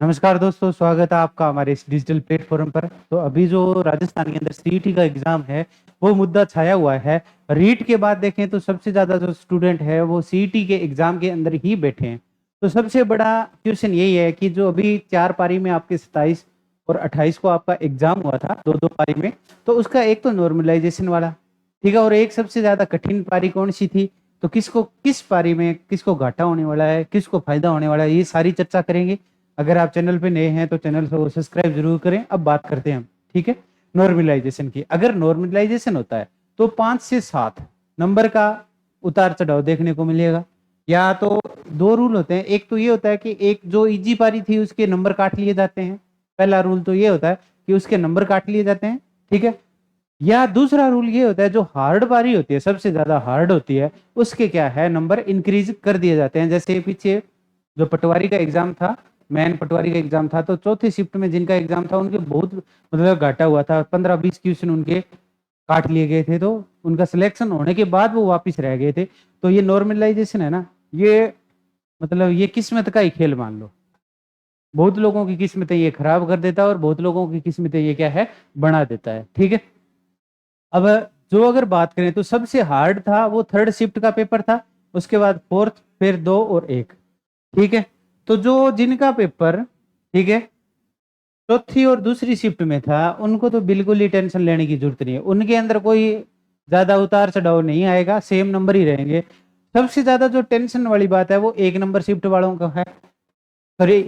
नमस्कार दोस्तों, स्वागत है आपका हमारे इस डिजिटल प्लेटफॉर्म पर। तो अभी जो राजस्थान के अंदर सीईटी का एग्जाम है, वो मुद्दा छाया हुआ है। रीट के बाद देखें तो सबसे ज़्यादा जो स्टूडेंट है वो सीईटी के एग्जाम के अंदर ही बैठे हैं। तो सबसे बड़ा क्वेश्चन यही है कि जो अभी 4 पारी में आपके 27 और 28 को आपका एग्जाम हुआ था, 2-2 पारी में, तो उसका एक तो नॉर्मलाइजेशन वाला, ठीक है, और एक सबसे ज़्यादा कठिन पारी कौन-सी थी? तो किसको किस पारी में किसको घाटा होने वाला है, किसको फ़ायदा होने वाला है, ये सारी चर्चा करेंगे। अगर आप चैनल पे नए हैं तो चैनल को सब्सक्राइब जरूर करें। अब बात करते हैं हम, ठीक है, नॉर्मलाइजेशन की। अगर नॉर्मलाइजेशन होता है तो 5 से 7 नंबर का उतार चढ़ाव देखने को मिलेगा। या तो दो रूल होते हैं, एक तो ये होता है कि एक जो इजी पारी थी उसके नंबर काट लिए जाते हैं। पहला रूल तो ये होता है कि उसके नंबर काट लिए जाते हैं, ठीक है। या दूसरा रूल ये होता है जो हार्ड पारी होती है, सबसे ज्यादा हार्ड होती है, उसके क्या है, नंबर इंक्रीज कर दिए जाते हैं। जैसे पीछे जो पटवारी का एग्जाम था, मैन पटवारी का एग्जाम था, तो चौथी शिफ्ट में जिनका एग्जाम था उनके बहुत मतलब घाटा हुआ था, 15-20 क्वेश्चन उनके काट लिए गए थे। तो उनका सिलेक्शन होने के बाद वो वापिस रह गए थे। तो ये नॉर्मलाइजेशन है ना, ये मतलब ये किस्मत का ही खेल मान लो। बहुत लोगों की किस्मतें ये खराब कर देता है और बहुत लोगों की किस्मतें ये क्या है, बना देता है, ठीक है। अब जो अगर बात करें तो सबसे हार्ड था वो थर्ड शिफ्ट का पेपर था, उसके बाद फोर्थ, फिर 2 और 1, ठीक है। तो जो जिनका पेपर, ठीक है, चौथी और दूसरी शिफ्ट में था, उनको तो बिल्कुल ही टेंशन लेने की जरूरत नहीं है। उनके अंदर कोई ज्यादा उतार चढ़ाव नहीं आएगा, सेम नंबर ही रहेंगे। सबसे ज्यादा जो टेंशन वाली बात है वो 1 नंबर शिफ्ट वालों का है, सॉरी,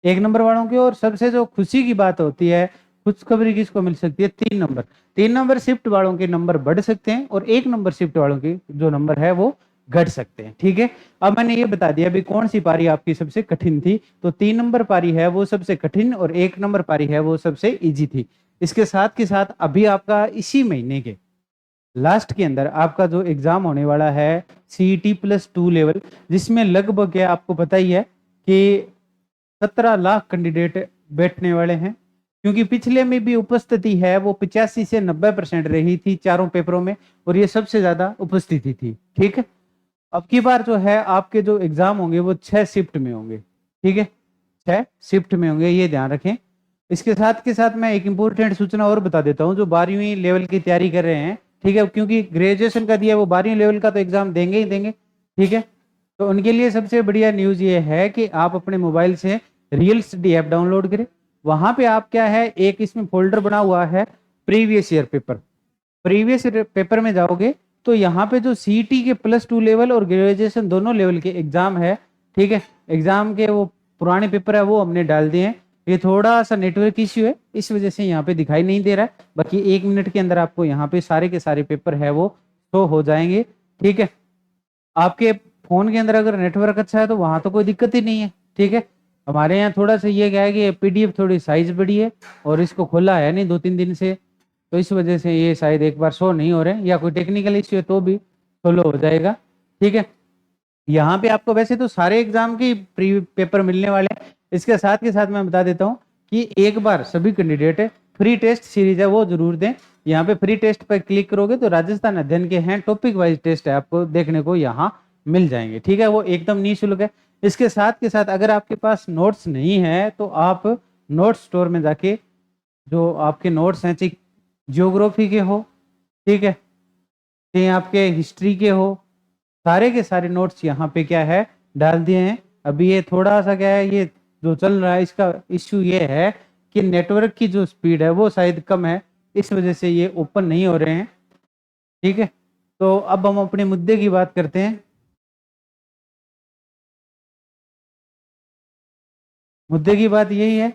1 नंबर वालों की। और सबसे जो खुशी की बात होती है, खुशखबरी किसको मिल सकती है? 3 नंबर, 3 नंबर शिफ्ट वालों के नंबर बढ़ सकते हैं और 1 नंबर शिफ्ट वालों के जो नंबर है वो घट सकते हैं, ठीक है। अब मैंने ये बता दिया अभी कौन सी पारी आपकी सबसे कठिन थी। तो 3 नंबर पारी है वो सबसे कठिन और 1 नंबर पारी है वो सबसे इजी थी। इसके साथ के साथ अभी आपका इसी महीने के लास्ट के अंदर आपका जो एग्जाम होने वाला है सीईटी +2 लेवल, जिसमें लगभग है, आपको पता ही है कि 17 लाख कैंडिडेट बैठने वाले हैं। क्योंकि पिछले में भी उपस्थिति है वो 85 से 90% रही थी चारों पेपरों में, और ये सबसे ज्यादा उपस्थिति थी, ठीक है। अब की बार जो है आपके जो एग्जाम होंगे वो 6 शिफ्ट में होंगे, ठीक है, 6 शिफ्ट में होंगे, ये ध्यान रखें। इसके साथ के साथ मैं एक इंपॉर्टेंट सूचना और बता देता हूँ, जो 12वीं लेवल की तैयारी कर रहे हैं, ठीक है, क्योंकि ग्रेजुएशन का दिया वो 12वीं लेवल का तो एग्जाम देंगे ही देंगे, ठीक है। तो उनके लिए सबसे बढ़िया न्यूज ये है कि आप अपने मोबाइल से रियल स्टडी ऐप डाउनलोड करें। वहां पे आप क्या है, एक इसमें फोल्डर बना हुआ है previous year paper. Previous paper में जाओगे तो यहाँ पे जो सीईटी के +2 लेवल और ग्रेजुएशन दोनों लेवल के एग्जाम है, ठीक है, एग्जाम के वो पुराने पेपर है वो हमने डाल दिए हैं। ये थोड़ा सा नेटवर्क इश्यू है, इस वजह से यहाँ पे दिखाई नहीं दे रहा है। बाकी 1 मिनट के अंदर आपको यहाँ पे सारे के सारे पेपर है वो शो हो जाएंगे, ठीक है। आपके फोन के अंदर अगर नेटवर्क अच्छा है तो वहां तो कोई दिक्कत ही नहीं है, ठीक है। हमारे यहाँ थोड़ा सा ये क्या है कि पीडीएफ थोड़ी साइज बड़ी है और इसको खोला है नहीं 2-3 दिन से, तो इस वजह से ये शायद एक बार शो नहीं हो रहे, या कोई टेक्निकल इश्यू है तो भी सोलो हो जाएगा, ठीक है। यहाँ पे आपको वैसे तो सारे एग्जाम के प्री पेपर मिलने वाले हैं। इसके साथ के साथ मैं बता देता हूँ कि एक बार सभी कैंडिडेट फ्री टेस्ट सीरीज है वो जरूर दें। यहाँ पे फ्री टेस्ट पर क्लिक करोगे तो राजस्थान अध्ययन के हैं टॉपिक वाइज टेस्ट है आपको देखने को यहाँ मिल जाएंगे, ठीक है, वो एकदम निःशुल्क है। इसके साथ के साथ अगर आपके पास नोट्स नहीं है तो आप नोट स्टोर में जाके जो आपके नोट्स हैं, चाहे जियोग्राफी के हो, ठीक है, चाहे आपके हिस्ट्री के हो, सारे के सारे नोट्स यहाँ पे क्या है डाल दिए हैं। अभी ये थोड़ा सा क्या है, ये जो चल रहा है इसका इश्यू ये है कि नेटवर्क की जो स्पीड है वो शायद कम है, इस वजह से ये ओपन नहीं हो रहे हैं, ठीक है। तो अब हम अपने मुद्दे की बात करते हैं। मुद्दे की बात यही है,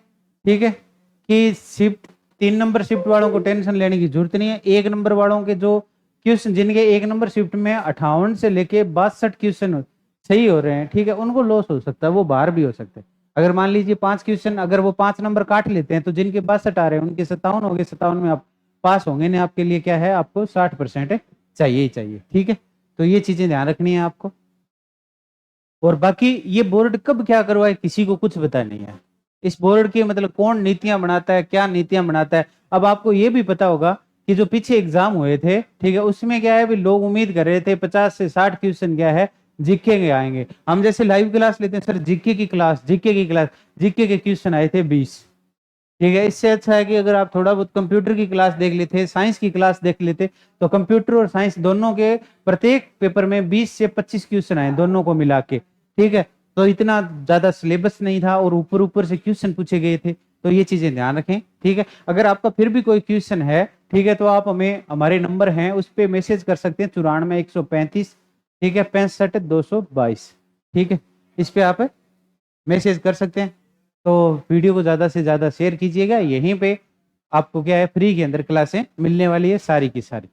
ठीक है, कि शिफ्ट 3 नंबर शिफ्ट वालों को टेंशन लेने की जरूरत नहीं है। 1 नंबर वालों के जो क्वेश्चन, जिनके 1 नंबर शिफ्ट में 58 से लेके 62 क्वेश्चन सही हो रहे हैं, ठीक है, उनको लॉस हो सकता है, वो बाहर भी हो सकते हैं। अगर मान लीजिए 5 क्वेश्चन अगर वो 5 नंबर काट लेते हैं तो जिनके 62 आ रहे हैं उनके 57 हो गए, 57 में आप पास होंगे ना, आपके लिए क्या है, आपको 60% चाहिए ही चाहिए, ठीक है। तो ये चीजें ध्यान रखनी है आपको। और बाकी ये बोर्ड कब क्या करवाए किसी को कुछ पता नहीं है। इस बोर्ड की मतलब कौन नीतियां बनाता है, क्या नीतियां बनाता है। अब आपको ये भी पता होगा कि जो पीछे एग्जाम हुए थे, ठीक है, उसमें क्या है भी लोग उम्मीद कर रहे थे 50 से 60 क्वेश्चन क्या है जीके के आएंगे। हम जैसे लाइव क्लास लेते हैं सर, जीके के क्वेश्चन आए थे 20। ठीक है, इससे अच्छा है कि अगर आप थोड़ा बहुत कंप्यूटर की क्लास देख लेते, साइंस की क्लास देख लेते, तो कंप्यूटर और साइंस दोनों के प्रत्येक पेपर में 20 से 25 क्वेश्चन आए दोनों को मिला के। ठीक है, तो इतना ज्यादा सिलेबस नहीं था और ऊपर ऊपर से क्वेश्चन पूछे गए थे, तो ये चीजें ध्यान रखें। ठीक है, अगर आपका फिर भी कोई क्वेश्चन है, ठीक है, तो आप हमें, हमारे नंबर हैं उस पर मैसेज कर सकते हैं, 94 135, ठीक है, 65 222। ठीक है, इस पे आप मैसेज कर सकते हैं। तो वीडियो को ज़्यादा से ज़्यादा शेयर कीजिएगा। यहीं पे आपको क्या है, फ्री के अंदर क्लासें मिलने वाली है सारी की सारी।